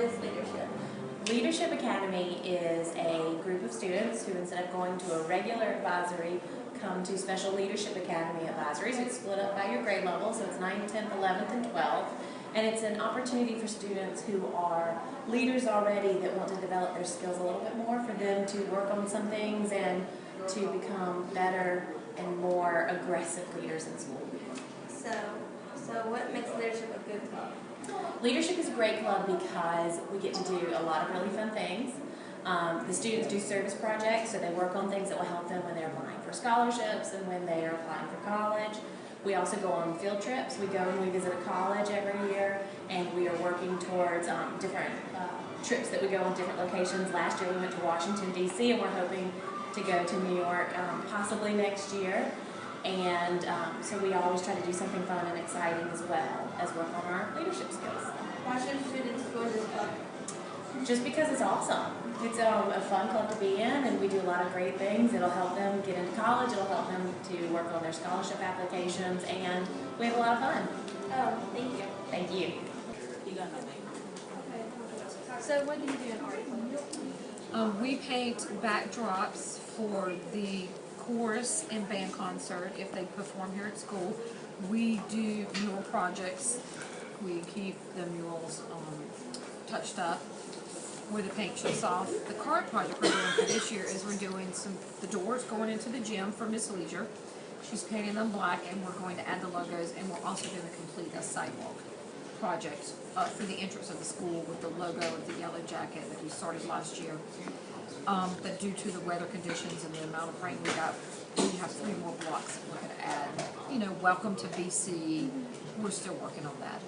is leadership? Leadership Academy is a group of students who, instead of going to a regular advisory, come to Special Leadership Academy advisories. It's split up by your grade level, so it's 9th, 10th, 11th, and 12th. And it's an opportunity for students who are leaders already that want to develop their skills a little bit more, for them to work on some things and to become better and more aggressive leaders in school. So what makes leadership a good club? Leadership is a great club because we get to do a lot of really fun things. The students do service projects, so they work on things that will help them when they're applying for scholarships and when they are applying for college. We also go on field trips. We go and we visit a college every year, and we are working towards different trips that we go on different locations. Last year we went to Washington, D.C., and we're hoping to go to New York possibly next year. And so we always try to do something fun and exciting as well as work on our leadership skills. Why should students join this club? Just because it's awesome. It's a fun club to be in, and we do a lot of great things. It'll help them get into college. It'll help them to work on their scholarship applications, and we have a lot of fun. Oh, thank you. Thank you. Okay. So what do you do in art club? We paint backdrops for the chorus and band concert if they perform here at school. We do mural projects. We keep the murals touched up where the paint chips off. The current project we're doing for this year is we're doing the doors going into the gym for Miss Leisure. She's painting them black, and we're going to add the logos, and we're also going to complete a sidewalk project for the entrance of the school with the logo of the yellow jacket that we started last year. But due to the weather conditions and the amount of rain we got, we have 3 more blocks that we're going to add. You know, welcome to BC. We're still working on that.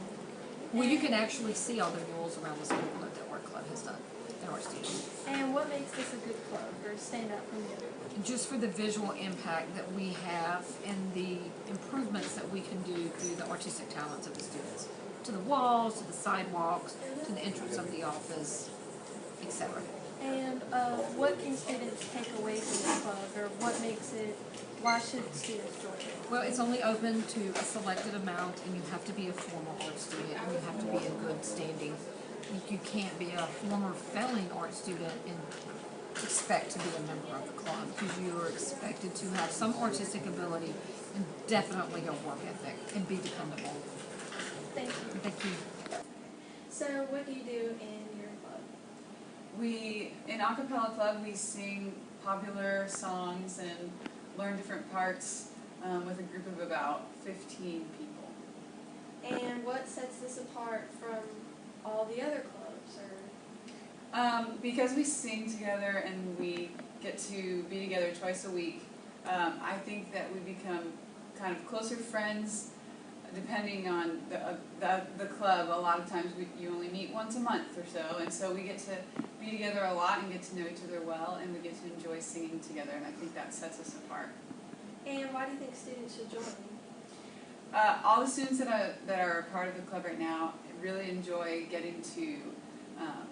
Well, you can actually see all the murals around the school that the art club has done in our students. And what makes this a good club or stand out from the other? Just for the visual impact that we have and the improvements that we can do through the artistic talents of the students. To the walls, to the sidewalks, to the entrance of the office, etc. And what can students take away from this club, or why should students join it? Well, it's only open to a selected amount, and you have to be a former art student, and you have to be in good standing. You can't be a former failing art student and expect to be a member of the club, because you are expected to have some artistic ability and definitely a work ethic and be dependable. Thank you. Thank you. So what do you do in your club? In a cappella club, we sing popular songs and learn different parts with a group of about 15 people. And what sets this apart from all the other clubs? Because we sing together and we get to be together twice a week, I think that we become kind of closer friends. Depending on the club, a lot of times you only meet once a month or so, and so we get to be together a lot and get to know each other well, and we get to enjoy singing together, and I think that sets us apart. And why do you think students should join? All the students that are a part of the club right now really enjoy getting to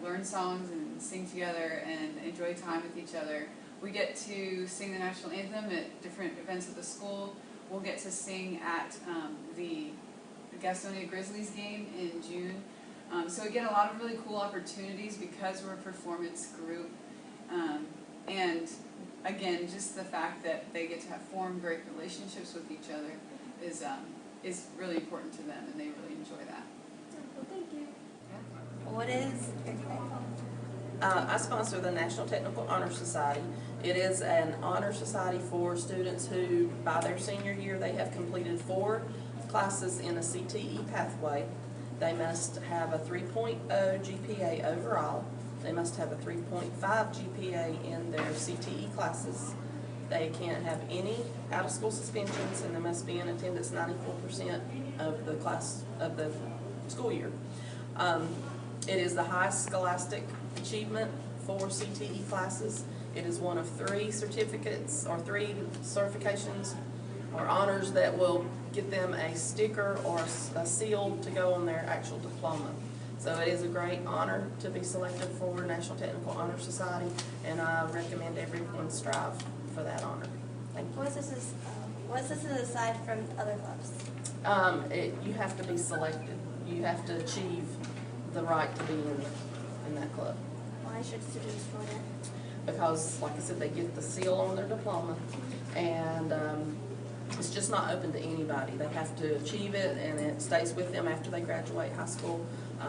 learn songs and sing together and enjoy time with each other. We get to sing the national anthem at different events at the school. We'll get to sing at the Gastonia Grizzlies game in June. So we get a lot of really cool opportunities because we're a performance group. And again, just the fact that they get to form great relationships with each other is really important to them, and they really enjoy that. Well, thank you. What is your club? I sponsor the National Technical Honor Society. It is an honor society for students who, by their senior year, they have completed 4 classes in a CTE pathway. They must have a 3.0 GPA overall. They must have a 3.5 GPA in their CTE classes. They can't have any out-of-school suspensions, and they must be in attendance 94% of the school year. It is the highest scholastic achievement for CTE classes. It is one of 3 certificates or 3 certifications or honors that will get them a sticker or a seal to go on their actual diploma. So it is a great honor to be selected for National Technical Honor Society, and I recommend everyone strive for that honor. Thank you. What's this aside from other clubs? You have to be selected. You have to achieve the right to be in in that club. Why should students join it? Because, like I said, they get the seal on their diploma, and it's just not open to anybody. They have to achieve it, and it stays with them after they graduate high school.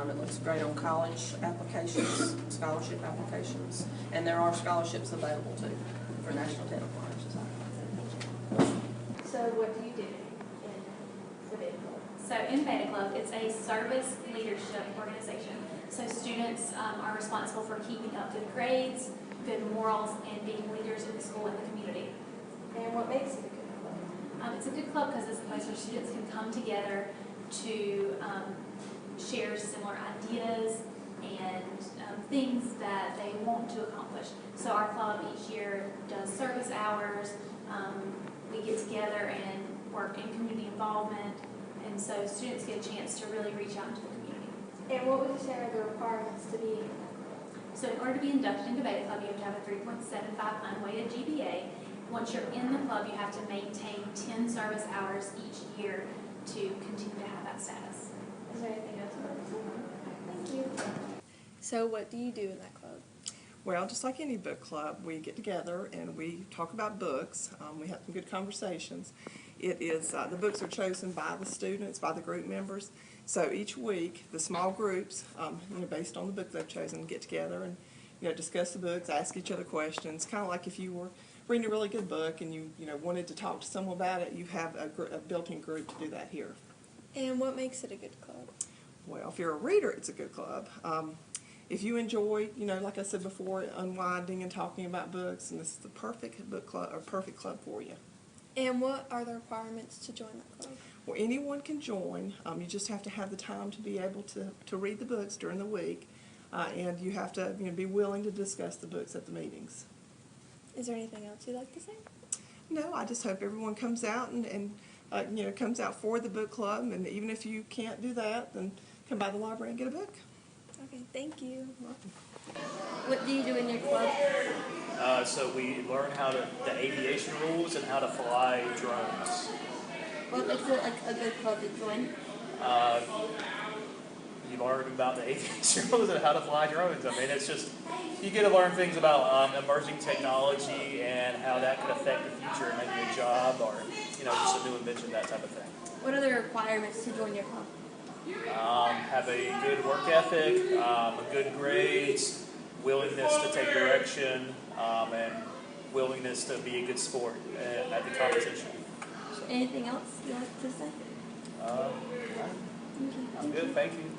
It looks great on college applications, scholarship applications, and there are scholarships available too for National Technical Honor Society. So what do you do in the Beta Club? So in Beta Club, it's a service leadership organization. So students are responsible for keeping up good grades, good morals, and being leaders in the school and the community. And what makes it a good club? It's a good club because it's a place where students can come together to share similar ideas and things that they want to accomplish. So our club each year does service hours. We get together and work in community involvement, and so students get a chance to really reach out into the community. And what would you say are the requirements to be in that club? So in order to be inducted into Beta Club, you have to have a 3.75 unweighted GPA. Once you're in the club, you have to maintain 10 service hours each year to continue to have that status. Is there anything else? Thank you. So what do you do in that club? Well, just like any book club, we get together and we talk about books. We have some good conversations. It is the books are chosen by the students, by the group members. So each week, the small groups, based on the book they've chosen, get together and discuss the books, ask each other questions. Kind of like if you were reading a really good book and you wanted to talk to someone about it, you have a built-in group to do that here. And what makes it a good club? Well, if you're a reader, it's a good club. If you enjoy, like I said before, unwinding and talking about books, and this is the perfect book club or perfect club for you. And what are the requirements to join that club? Well, anyone can join. You just have to have the time to be able to read the books during the week, and you have to be willing to discuss the books at the meetings. Is there anything else you'd like to say? No, I just hope everyone comes out and comes out for the book club, and even if you can't do that, then come by the library and get a book. Okay, thank you. You're welcome. What do you do in your club? So we learn the aviation rules and how to fly drones. What makes it like a good club to join? You learn about the aviation rules and how to fly drones. I mean, it's just, you get to learn things about emerging technology and how that could affect the future and maybe a job or, just a new invention, that type of thing. What are the requirements to join your club? Have a good work ethic, good grades, willingness to take direction, and willingness to be a good sport at the competition. So, Anything else you like to say? I'm good, thank you.